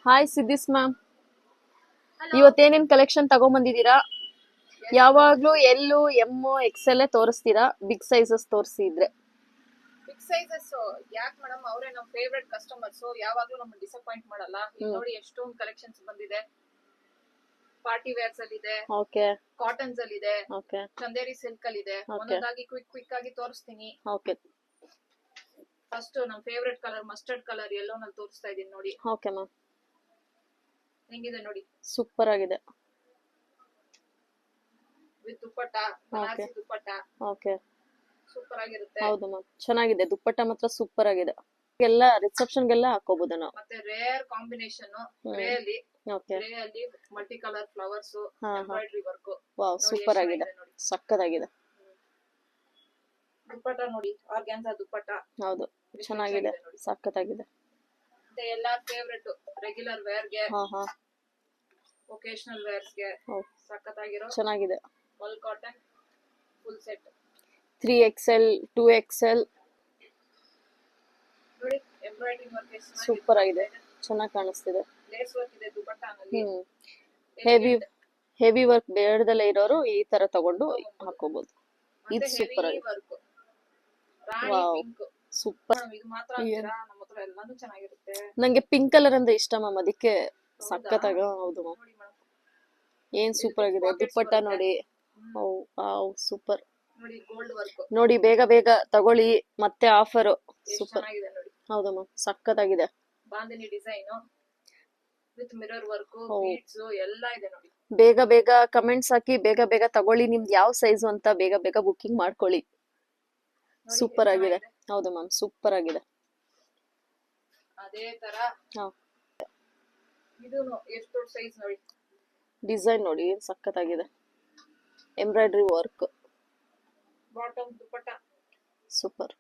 Hi ಸಿದ್ದಿಸ್ ma'am, ಇವತ್ತೇನೇನ್ collection ತಗೊಂಬಂದಿದ್ದೀರಾ? ಯಾವಾಗ್ಲೂ ಎಲ್ಲು ಎಮ್ ಎಕ್ಸೆಲ್ ತೋರಿಸ್ತೀರಾ, ಬಿಗ್ ಸೈಜಸ್ ತೋರಿಸಿದ್ರೆ. ಬಿಗ್ ಸೈಜಸ್ ಯಾಕೆ ಮೇಡಮ್, ಅವರೇ ನಮ್ಮ ಫೇವರೇಟ್ ಕಸ್ಟಮರ್ಸ್, ಯಾವಾಗ್ಲೂ ನಮ್ಮನ್ನ ಡಿಸಪಾಯಿಂಟ್ ಮಾಡಲ್ಲ. ಇಲ್ಲಿ ನೋಡಿ ಎಷ್ಟೊಂದು ಕಲೆಕ್ಷನ್ಸ್ ಬಂದಿದೆ. ಪಾರ್ಟಿ ವೇರ್ಸ್ ಅಲ್ಲಿ ಇದೆ, ಓಕೆ ಕಾಟನ್ಸ್ ಅಲ್ಲಿ ಇದೆ, ಓಕೆ ಚಂದೇರಿ ಸಿಲ್ಕ್ ಅಲ್ಲಿ ಇದೆ. ಒಂದೊಂದಾಗಿ ಕ್ವಿಕ್ ಆಗಿ ತೋರಿಸ್ತೀನಿ. ಓಕೆ ಫಸ್ಟ್ ನಮ್ಮ favourite colour mustard colour yellow ನಲ್ಲಿ ತೋರಿಸ್ತಾ ಇದೀನಿ ನೋಡಿ. ಓಕೆ ಮ್ಯಾಮ್, ಹೆಂಗಿದೆ ನೋಡಿ, ಸೂಪರ್ ಆಗಿದೆ. With dupatta, Banarasi dupatta. Okay, super ಆಗಿರುತ್ತೆ. ಹೌದು ಮ್ಯಾಮ್, ಚೆನ್ನಾಗಿದೆ. ದುಪ್ಪಟ್ಟ ಮಾತ್ರ ಸೂಪರ್ ಆಗಿದೆ. ಎಲ್ಲ ರಿಸೆಪ್ಷನ್ಗೆಲ್ಲ ಹಾಕೋಬಹುದು ನಾವು. ಮತ್ತೆ ರೇರ್ ಕಾಂಬಿನೇಷನ್ ಗ್ರೇ ಅಲ್ಲಿ, ಓಕೆ, ಗ್ರೇ ಅಲ್ಲಿ multi colour flowers, embroidery work. Wow, super ಆಗಿದೆ, ಸಕ್ಕತ್ತಾಗಿದೆ. ದುಪ್ಪಟ್ಟ ನೋಡಿ, ಆರ್ಗ್ಯಾನ್ಸಾ ದುಪ್ಪಟ್ಟ. ಹೌದು, ಚೆನ್ನಾಗಿದೆ, ಸಕ್ಕತ್ತಾಗಿದೆ. ಮತ್ತೆ ಎಲ್ಲಾ ಫೇವರೇಟ್ ರೆಗ್ಯುಲರ್ ವೇರ್ ಗೆ, ಒಕೇಶನಲ್ ವೇರ್ಸ್ ಗೆ ಸಕ್ಕತ್ತಾಗಿರೋ ಚೆನ್ನಾಗಿದೆ. Full cotton full set 3XL 2XL ನೋಡಿ. ಎಂಬ್ರಾಯ್ಡರಿ ವರ್ಕ್ ಸೂಪರ್ ಆಗಿದೆ, ಚೆನ್ನಾಗಿ ಕಾಣಿಸ್ತಿದೆ. ಲೇಸ್ ವರ್ಕ್ ಇದೆ ದುಪ್ಪಟ್ಟನಲ್ಲಿ. ಹೆವಿ ವರ್ಕ್ ಬೇಡದಲ್ಲೇ ಇರೋರು ಈ ತರ ತಗೊಂಡು ಹಾಕೋಬಹುದು. ಇದು ಸೂಪರ್ ಆಗಿದೆ. ವರ್ಕ್ ರಾಣಿ ಪಿಂಕ್ ಸೂಪರ್. ಇದು ಮಾತ್ರ ಅಂತೀರಾ, ನಮ್ಮ ಹತ್ರ ಎಲ್ಲಾನು ಚೆನ್ನಾಗಿರುತ್ತೆ. ನಂಗೆ ಪಿಂಕ್ ಕಲರ್ ಅಂದ್ರೆ ಇಷ್ಟ ಮ್ಯಾಮ್, ಅದಕ್ಕೆ ಸಕ್ಕತ್ತಾಗ. ಹೌದು ಮ್ಯಾಮ್, ಏನ್ ಸೂಪರ್ ಆಗಿದೆ. ದುಪ್ಪಟ್ಟ ನೋಡಿ, ಸೂಪರ್ ನೋಡಿ. ಗೋಲ್ಡ್ ವರ್ಕ್ ನೋಡಿ, ಬೇಗ ಬೇಗ ತಗೊಳ್ಳಿ, ಮತ್ತೆ ಆಫರ್. ಸೂಪರ್ ಚೆನ್ನಾಗಿದೆ ನೋಡಿ. ಹೌದು ಮ್ಯಾಮ್, ಸಕ್ಕತ್ತಾಗಿದೆ. Bandhani design with mirror work, beads ಎಲ್ಲ ಇದೆ ನೋಡಿ. ಬೇಗ ಬೇಗ ಕಮೆಂಟ್ಸ್ ಹಾಕಿ, ಬೇಗ ಬೇಗ ತಗೊಳ್ಳಿ. ನಿಮ್ದು ಯಾವ ಸೈಜ್ ಅಂತ ಬೇಗ ಬೇಗ ಬುಕಿಂಗ್ ಮಾಡ್ಕೊಳ್ಳಿ. ಸೂಪರ್ ಆಗಿದೆ. ಹೌದು ಮ್ಯಾಮ್, ಸೂಪರ್ ಆಗಿದೆ. ಅದೇ ತರ ಇದೂನು ಎಷ್ಟು ದೊಡ್ಡ ಸೈಜ್ ನೋಡಿ. ಡಿಸೈನ್ ನೋಡಿ, ಸಕ್ಕತ್ತಾಗಿದೆ. ಎಂಬ್ರಾಯ್ಡರಿ ವರ್ಕ್, ಬಾಟಮ್ ದುಪ್ಪಟ್ಟ ಸೂಪರ್.